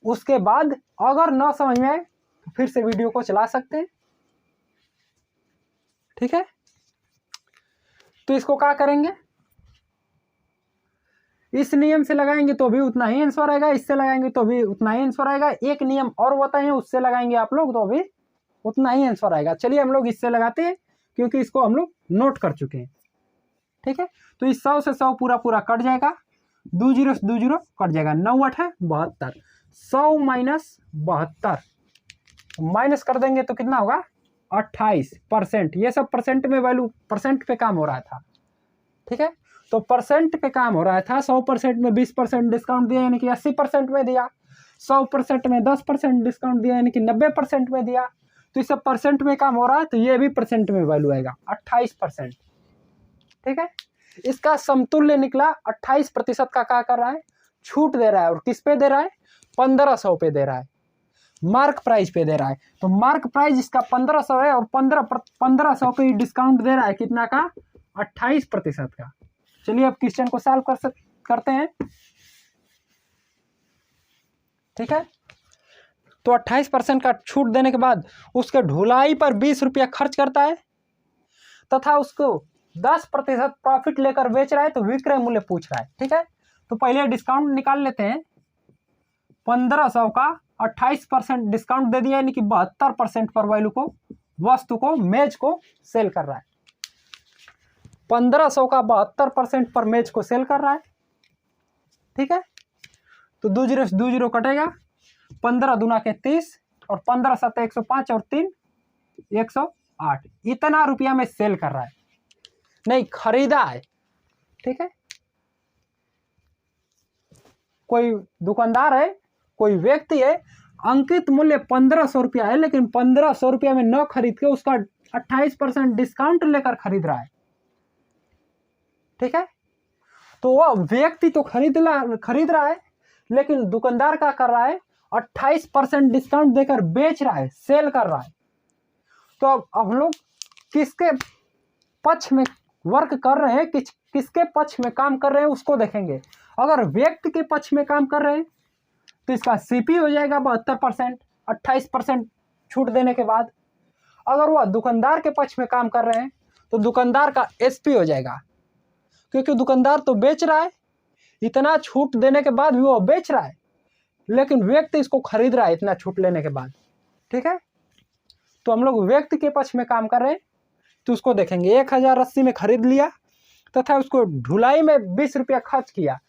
उसके बाद अगर ना समझ में आए तो फिर से वीडियो को चला सकते हैं, ठीक है। तो इसको क्या करेंगे, इस नियम से लगाएंगे तो भी उतना ही आंसर आएगा, इससे लगाएंगे तो भी उतना ही आंसर आएगा। एक नियम और बताए हैं, उससे लगाएंगे आप लोग तो भी उतना ही आंसर आएगा। चलिए हम लोग इससे लगाते हैं, क्योंकि इसको हम लोग नोट कर चुके हैं, ठीक है। तो इस 100 से 100 पूरा कट जाएगा, 2 जीरो से 2 जीरो कट जाएगा, 9 8 है 72, 100 माइनस 72 माइनस कर देंगे तो कितना होगा 28%। ये सब परसेंट में वैल्यू, परसेंट पे काम हो रहा था, ठीक है। तो परसेंट पे काम हो रहा था। 100% में 20% डिस्काउंट दिया यानी कि 80% में दिया, 100% में 10% डिस्काउंट दिया यानी कि 90% में दिया। तो ये सब परसेंट में काम हो रहा है, तो ये भी परसेंट में वैल्यू आएगा 28%, ठीक है। इसका समतुल्य निकला 28% का क्या कर रहा है, छूट दे रहा है। और किस पे दे रहा है, 1500 पे दे रहा है, मार्क प्राइस पे दे रहा है। तो मार्क प्राइस इसका 1500 है और 1500 पे डिस्काउंट दे रहा है कितना का, 28% का। चलिए अब क्वेश्चन को सॉल्व करते हैं, ठीक है। तो 28% का छूट देने के बाद उसके ढुलाई पर 20 रुपया खर्च करता है तथा उसको 10% प्रॉफिट लेकर बेच रहा है। तो विक्रय मूल्य पूछ रहा है, ठीक है। तो पहले डिस्काउंट निकाल लेते हैं। 1500 का 28% डिस्काउंट दे दिया यानी कि 72% पर वैल्यू को, वस्तु को, मेज को सेल कर रहा है। 1500 का 72% पर मेज को सेल कर रहा है, ठीक है। तो 2 जीरो से 2 जीरो कटेगा, 15 दूना के 30 और 15 7 105 और 3 108। इतना रुपया में सेल कर रहा है, नहीं खरीदा है, ठीक है। कोई दुकानदार है, कोई व्यक्ति है, अंकित मूल्य 1500 रुपया है, लेकिन 1500 रुपया में न खरीद के उसका 28% डिस्काउंट लेकर खरीद रहा है, ठीक है। तो वह व्यक्ति तो खरीद रहा है, लेकिन दुकानदार क्या कर रहा है, 28% डिस्काउंट देकर बेच रहा है, सेल कर रहा है। तो अब हम लोग किसके पक्ष में वर्क कर रहे हैं किसके पक्ष में काम कर रहे हैं उसको देखेंगे। अगर व्यक्ति के पक्ष में काम कर रहे हैं तो इसका सीपी हो जाएगा 72%, 28% छूट देने के बाद। अगर वह दुकानदार के पक्ष में काम कर रहे हैं तो दुकानदार का एसपी हो जाएगा, क्योंकि दुकानदार तो बेच रहा है, इतना छूट देने के बाद भी वो बेच रहा है, लेकिन व्यक्ति इसको खरीद रहा है इतना छूट लेने के बाद। ठीक है, तो हम लोग व्यक्ति के पक्ष में काम कर रहे हैं तो उसको देखेंगे। 1080 में खरीद लिया तथा उसको ढुलाई में 20 रुपया खर्च किया,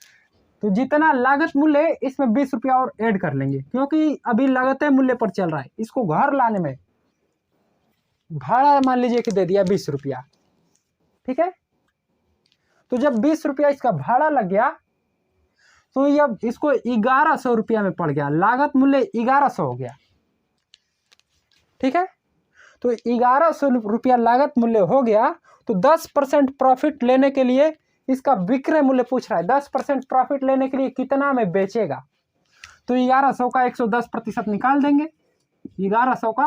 तो जितना लागत मूल्य है इसमें 20 रुपया और ऐड कर लेंगे, क्योंकि अभी लागत मूल्य पर चल रहा है। इसको घर लाने में भाड़ा मान लीजिए कि दे दिया 20 रुपया। ठीक है, तो जब 20 रुपया इसका भाड़ा लग गया तो अब इसको 1100 रुपया में पड़ गया, लागत मूल्य 1100 हो गया। ठीक है, तो 1100 रुपया लागत मूल्य हो गया, तो 10% प्रॉफिट लेने के लिए इसका विक्रय मूल्य पूछ रहा है। 10% प्रॉफिट लेने के लिए कितना में बेचेगा, तो 1100 का 110% निकाल देंगे। 1100 का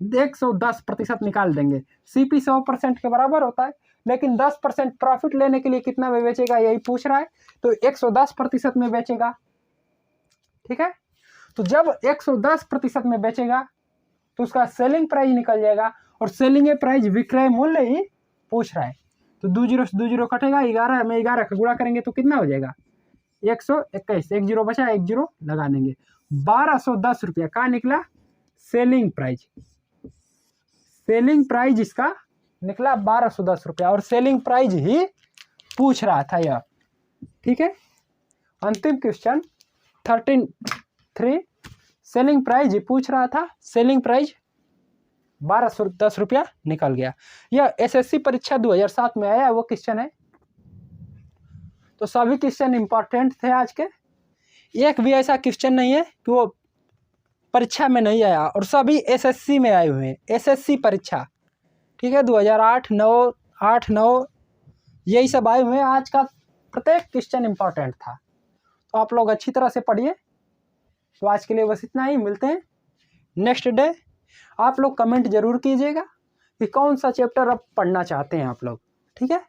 110% निकाल देंगे। सीपी 100% के बराबर होता है, लेकिन 10% प्रॉफिट लेने के लिए कितना में बेचेगा यही पूछ रहा है, तो 110% में बेचेगा। ठीक है, तो जब 110% में बेचेगा तो उसका सेलिंग प्राइस निकल जाएगा, और सेलिंग प्राइस विक्रय मूल्य ही पूछ रहा है। तो 2 जीरो से 2 जीरो कटेगा, 11 में 11 का गुणा करेंगे तो कितना हो जाएगा 121। 1 जीरो बचा, 1 जीरो लगा देंगे। 1210 रुपया का निकला सेलिंग प्राइस। सेलिंग प्राइस इसका निकला 1210 रुपया, और सेलिंग प्राइस ही पूछ रहा था यह। ठीक है, अंतिम क्वेश्चन 13 सेलिंग प्राइस ही पूछ रहा था। सेलिंग प्राइस 1210 रुपया निकल गया। यह एसएससी परीक्षा 2007 में आया वो क्वेश्चन है। तो सभी क्वेश्चन इंपॉर्टेंट थे आज के, एक भी ऐसा क्वेश्चन नहीं है कि वो परीक्षा में नहीं आया, और सभी एसएससी में आए हुए हैं। एसएससी परीक्षा, ठीक है, 2008, 9, 8, 9 यही सब आए हुए हैं। आज का प्रत्येक क्वेश्चन इंपॉर्टेंट था, तो आप लोग अच्छी तरह से पढ़िए। तो आज के लिए बस इतना ही, मिलते हैं नेक्स्ट डे। आप लोग कमेंट जरूर कीजिएगा कि कौन सा चैप्टर अब पढ़ना चाहते हैं आप लोग। ठीक है।